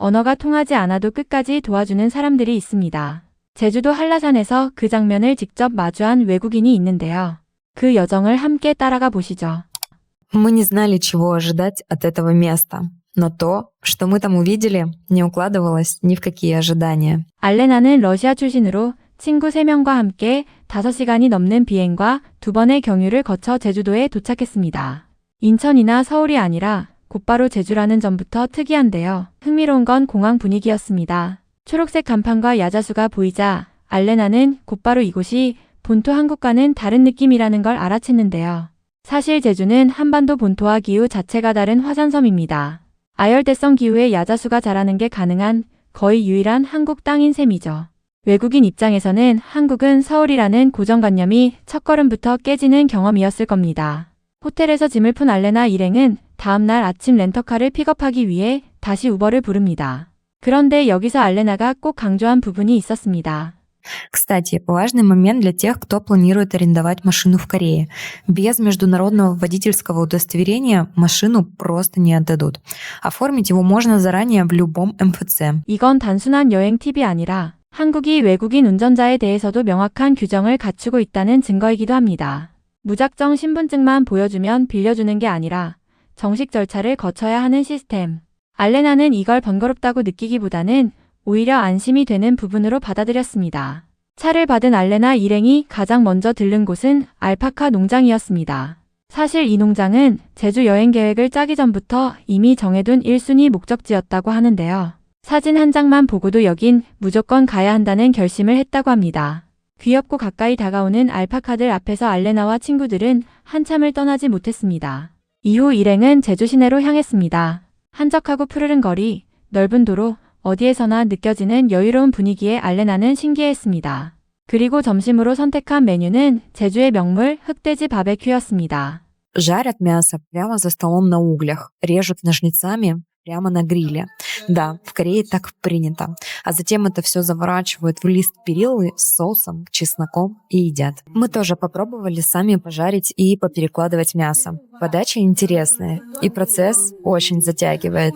언어가 통하지 않아도 끝까지 도와주는 사람들이 있습니다. 제주도 한라산에서 그 장면을 직접 마주한 외국인이 있는데요. 그 여정을 함께 따라가 보시죠. Мы не знали, чего ожидать от этого места, но то, что мы там увидели, не укладывалось ни в какие ожидания. 알레나는 러시아 출신으로 친구 3명과 함께 5시간이 넘는 비행과 2번의 경유를 거쳐 제주도에 도착했습니다. 인천이나 서울이 아니라 곧바로 제주라는 점부터 특이한데요. 흥미로운 건 공항 분위기였습니다. 초록색 간판과 야자수가 보이자 알레나는 곧바로 이곳이 본토 한국과는 다른 느낌이라는 걸 알아챘는데요. 사실 제주는 한반도 본토와 기후 자체가 다른 화산섬입니다. 아열대성 기후에 야자수가 자라는 게 가능한 거의 유일한 한국 땅인 셈이죠. 외국인 입장에서는 한국은 서울이라는 고정관념이 첫걸음부터 깨지는 경험이었을 겁니다. 호텔에서 짐을 푼 알레나 일행은 다음날 아침 렌터카를 픽업하기 위해 다시 우버를 부릅니다. 그런데 여기서 알레나가 꼭 강조한 부분이 있었습니다. Кстати, важный момент для тех, кто планирует арендовать машину в Корее. Без международного водительского удостоверения машину просто не отдадут. Оформить его можно заранее в любом МФЦ. 이건 단순한 여행 팁이 아니라 한국이 외국인 운전자에 대해서도 명확한 규정을 갖추고 있다는 증거이기도 합니다. 무작정 신분증만 보여주면 빌려주는 게 아니라 정식 절차를 거쳐야 하는 시스템. 알레나는 이걸 번거롭다고 느끼기보다는 오히려 안심이 되는 부분으로 받아들였습니다. 차를 받은 알레나 일행이 가장 먼저 들른 곳은 알파카 농장이었습니다. 사실 이 농장은 제주 여행 계획을 짜기 전부터 이미 정해둔 1순위 목적지였다고 하는데요. 사진 한 장만 보고도 여긴 무조건 가야 한다는 결심을 했다고 합니다. 귀엽고 가까이 다가오는 알파카들 앞에서 알레나와 친구들은 한참을 떠나지 못했습니다. 이후 일행은 제주 시내로 향했습니다. 한적하고 푸르른 거리, 넓은 도로, 어디에서나 느껴지는 여유로운 분위기에 알레나는 신기했습니다. 그리고 점심으로 선택한 메뉴는 제주의 명물 흑돼지 바베큐였습니다. Жарят мясо прямо за столом на углях, режут ножницами прямо на гриле. Да, в Корее так принято. А затем это все заворачивают в лист перилы с соусом, чесноком и едят. Мы тоже попробовали сами пожарить и поперекладывать мясо. Подача интересная, и процесс очень затягивает.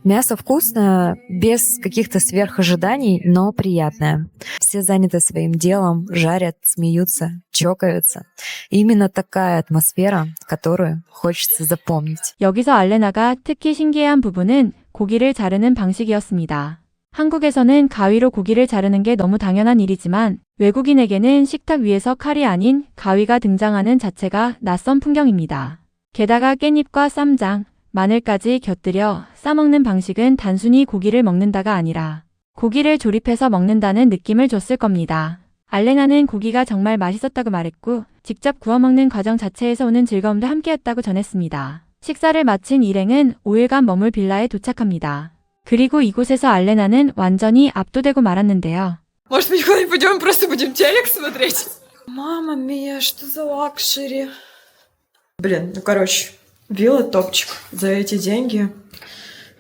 Мясо вкусное, без каких-то сверхожиданий, но приятное. Все заняты своим делом, жарят, смеются, чокаются. И именно такая атмосфера, которую хочется запомнить. 여기서 알레나가 특히 신기해한 부분은 고기를 자르는 방식이었습니다. 한국에서는 가위로 고기를 자르는 게 너무 당연한 일이지만 외국인에게는 식탁 위에서 칼이 아닌 가위가 등장하는 자체가 낯선 풍경입니다. 게다가 깻잎과 쌈장, 마늘까지 곁들여 싸먹는 방식은 단순히 고기를 먹는다가 아니라 고기를 조립해서 먹는다는 느낌을 줬을 겁니다. 알레나는 고기가 정말 맛있었다고 말했고 직접 구워 먹는 과정 자체에서 오는 즐거움도 함께였다고 전했습니다. 식사를 마친 일행은 5일간 머물 빌라에 도착합니다. 그리고 이곳에서 알레나는 완전히 압도되고 말았는데요. Может, мы никуда не пойдем, просто будем телек смотреть? Мама мия, что за лакшери? Блин, ну короче, вилла топчик. За эти деньги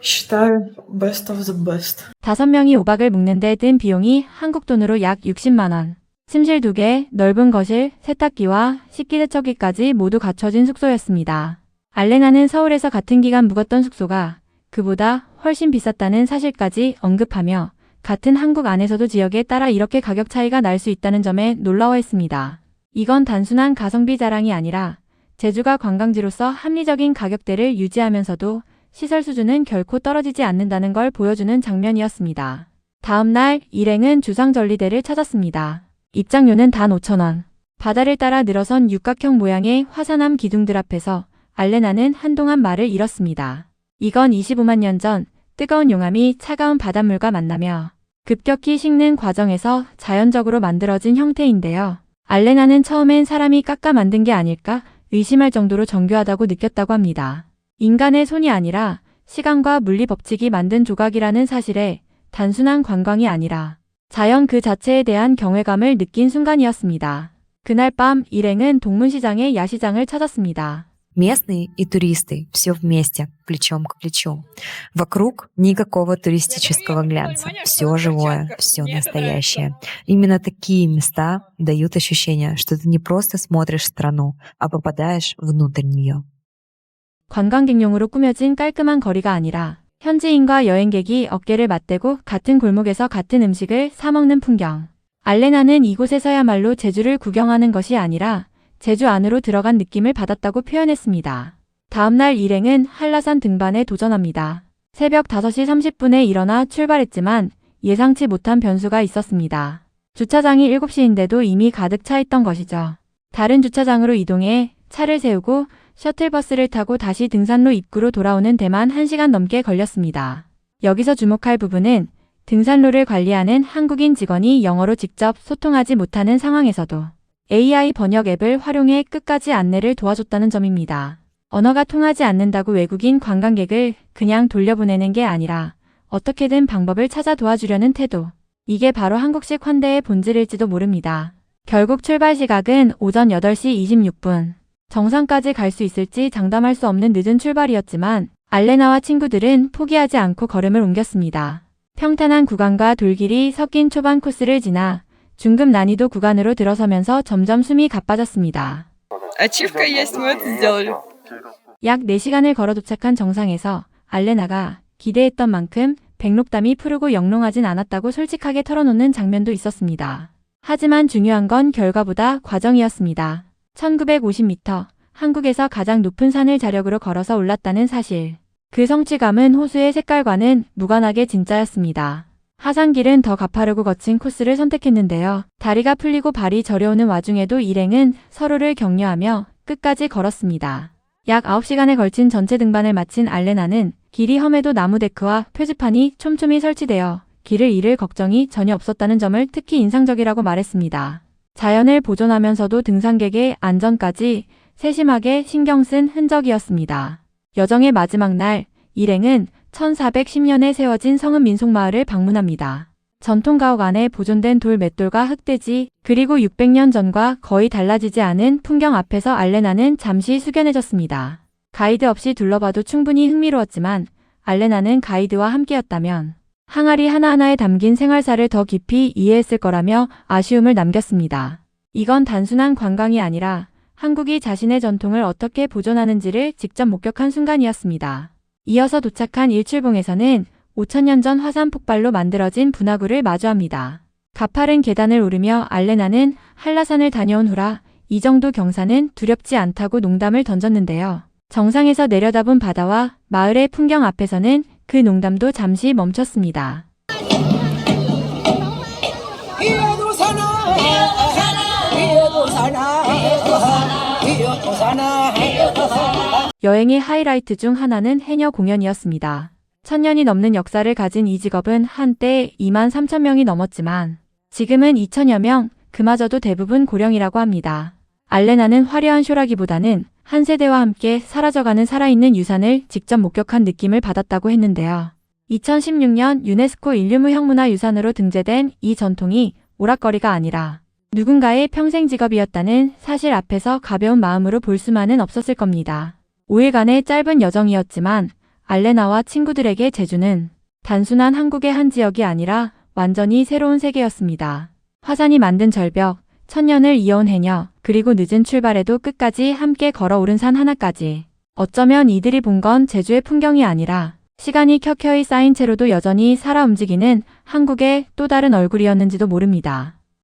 считаю best of the best. 5명이 5박을 묵는 데 든 비용이 한국 돈으로 약 60만 원. 침실 2개, 넓은 거실, 세탁기와 식기세척기까지 모두 갖춰진 숙소였습니다. 알레나는 서울에서 같은 기간 묵었던 숙소가 그보다 훨씬 비쌌다는 사실까지 언급하며 같은 한국 안에서도 지역에 따라 이렇게 가격 차이가 날 수 있다는 점에 놀라워했습니다. 이건 단순한 가성비 자랑이 아니라 제주가 관광지로서 합리적인 가격대를 유지하면서도 시설 수준은 결코 떨어지지 않는다는 걸 보여주는 장면이었습니다. 다음 날 일행은 주상절리대를 찾았습니다. 입장료는 단 5,000원. 바다를 따라 늘어선 육각형 모양의 화산암 기둥들 앞에서 알레나는 한동안 말을 잃었습니다. 이건 25만 년 전 뜨거운 용암이 차가운 바닷물과 만나며 급격히 식는 과정에서 자연적으로 만들어진 형태인데요. 알레나는 처음엔 사람이 깎아 만든 게 아닐까 의심할 정도로 정교하다고 느꼈다고 합니다. 인간의 손이 아니라 시간과 물리 법칙이 만든 조각이라는 사실에 단순한 관광이 아니라 자연 그 자체에 대한 경외감을 느낀 순간이었습니다. 그날 밤 일행은 동문시장의 야시장을 찾았습니다. Местные и туристы все вместе, плечом к плечу. Вокруг никакого туристического глянца. Все живое, все настоящее. Именно такие места дают ощущение, что ты не просто смотришь страну, а попадаешь внутрь нее. 관광객용으로 꾸며진 깔끔한 거리가 아니라 현지인과 여행객이 어깨를 맞대고 같은 골목에서 같은 음식을 사 먹는 풍경. 알레나는 이곳에서야말로 제주를 구경하는 것이 아니라 제주 안으로 들어간 느낌을 받았다고 표현했습니다. 다음날 일행은 한라산 등반에 도전합니다. 새벽 5시 30분에 일어나 출발했지만 예상치 못한 변수가 있었습니다. 주차장이 7시인데도 이미 가득 차 있던 것이죠. 다른 주차장으로 이동해 차를 세우고 셔틀버스를 타고 다시 등산로 입구로 돌아오는 데만 1시간 넘게 걸렸습니다. 여기서 주목할 부분은 등산로를 관리하는 한국인 직원이 영어로 직접 소통하지 못하는 상황에서도 AI 번역 앱을 활용해 끝까지 안내를 도와줬다는 점입니다. 언어가 통하지 않는다고 외국인 관광객을 그냥 돌려보내는 게 아니라 어떻게든 방법을 찾아 도와주려는 태도. 이게 바로 한국식 환대의 본질일지도 모릅니다. 결국 출발 시각은 오전 8시 26분. 정상까지 갈 수 있을지 장담할 수 없는 늦은 출발이었지만 알레나와 친구들은 포기하지 않고 걸음을 옮겼습니다. 평탄한 구간과 돌길이 섞인 초반 코스를 지나 중급 난이도 구간으로 들어서면서 점점 숨이 가빠졌습니다. Ачивка есть, мы это сделали. 약 4시간을 걸어 도착한 정상에서 알레나가 기대했던 만큼 백록담이 푸르고 영롱하진 않았다고 솔직하게 털어놓는 장면도 있었습니다. 하지만 중요한 건 결과보다 과정이었습니다. 1950m, 한국에서 가장 높은 산을 자력으로 걸어서 올랐다는 사실. 그 성취감은 호수의 색깔과는 무관하게 진짜였습니다. 하산길은 더 가파르고 거친 코스를 선택했는데요. 다리가 풀리고 발이 저려오는 와중에도 일행은 서로를 격려하며 끝까지 걸었습니다. 약 9시간에 걸친 전체 등반을 마친 알레나는 길이 험해도 나무 데크와 표지판이 촘촘히 설치되어 길을 잃을 걱정이 전혀 없었다는 점을 특히 인상적이라고 말했습니다. 자연을 보존하면서도 등산객의 안전까지 세심하게 신경 쓴 흔적이었습니다. 여정의 마지막 날, 일행은 1410년에 세워진 성읍 민속마을을 방문합니다. 전통 가옥 안에 보존된 돌 맷돌과 흑돼지, 그리고 600년 전과 거의 달라지지 않은 풍경 앞에서 알레나는 잠시 숙연해졌습니다. 가이드 없이 둘러봐도 충분히 흥미로웠지만 알레나는 가이드와 함께였다면 항아리 하나하나에 담긴 생활사를 더 깊이 이해했을 거라며 아쉬움을 남겼습니다. 이건 단순한 관광이 아니라 한국이 자신의 전통을 어떻게 보존하는지를 직접 목격한 순간이었습니다. 이어서 도착한 일출봉에서는 5000년 전 화산 폭발로 만들어진 분화구를 마주합니다. 가파른 계단을 오르며 알레나는 한라산을 다녀온 후라 이 정도 경사는 두렵지 않다고 농담을 던졌는데요. 정상에서 내려다본 바다와 마을의 풍경 앞에서는 그 농담도 잠시 멈췄습니다. 여행의 하이라이트 중 하나는 해녀 공연이었습니다. 1000년이 넘는 역사를 가진 이 직업은 한때 23,000명이 넘었지만 지금은 2,000여 명, 그마저도 대부분 고령이라고 합니다. 알레나는 화려한 쇼라기보다는 한 세대와 함께 사라져가는 살아있는 유산을 직접 목격한 느낌을 받았다고 했는데요. 2016년 유네스코 인류무형문화유산으로 등재된 이 전통이 오락거리가 아니라 누군가의 평생 직업이었다는 사실 앞에서 가벼운 마음으로 볼 수만은 없었을 겁니다. 5일간의 짧은 여정이었지만 알레나와 친구들에게 제주는 단순한 한국의 한 지역이 아니라 완전히 새로운 세계였습니다. 화산이 만든 절벽, 1000년을 이어온 해녀, 그리고 늦은 출발에도 끝까지 함께 걸어오른 산 하나까지. 어쩌면 이들이 본 건 제주의 풍경이 아니라 시간이 켜켜이 쌓인 채로도 여전히 살아 움직이는 한국의 또 다른 얼굴이었는지도 모릅니다.